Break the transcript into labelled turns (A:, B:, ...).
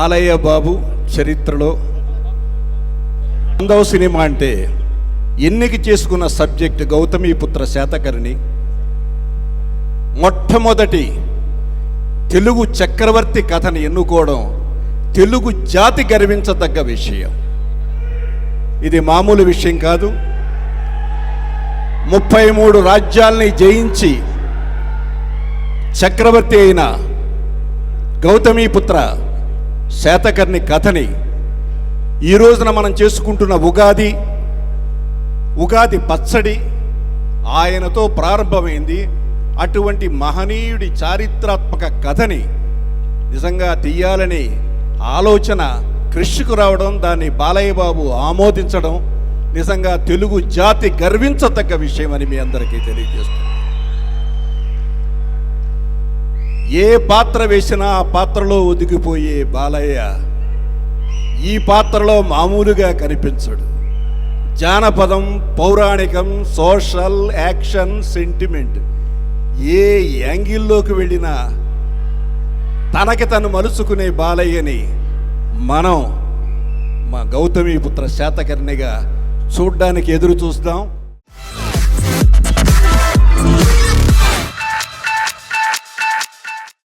A: బాలయ్య బాబు చరిత్రలో 100వ సినిమా అంటే ఎన్నిక చేసుకున్న సబ్జెక్ట్ గౌతమీపుత్ర శాతకర్ణి. మొట్టమొదటి తెలుగు చక్రవర్తి కథను ఎన్నుకోవడం తెలుగు జాతి గర్వించదగ్గ విషయం. ఇది మామూలు విషయం కాదు. 33 రాజ్యాల్ని జయించి చక్రవర్తి అయిన గౌతమీపుత్ర శాతకర్ణి కథని ఈ రోజున మనం చేసుకుంటున్న ఉగాది పచ్చడి ఆయనతో ప్రారంభమైంది. అటువంటి మహనీయుడి చారిత్రాత్మక కథని నిజంగా తీయాలని ఆలోచన కృషికు రావడం, దాన్ని బాలయ్య బాబు ఆమోదించడం నిజంగా తెలుగు జాతి గర్వించదగ్గ విషయం అని మీ అందరికీ తెలియజేస్తుంది. ఏ పాత్ర వేసినా ఆ పాత్రలో ఒదిగిపోయే బాలయ్య ఈ పాత్రలో మామూలుగా కనిపించడు. జానపదం, పౌరాణికం, సోషల్, యాక్షన్, సెంటిమెంట్ ఏ యాంగిల్లోకి వెళ్ళినా తనకి తను మలుచుకునే బాలయ్యని మనం మా గౌతమీపుత్ర శాతకర్ణిగా చూడ్డానికి ఎదురు చూస్తాం.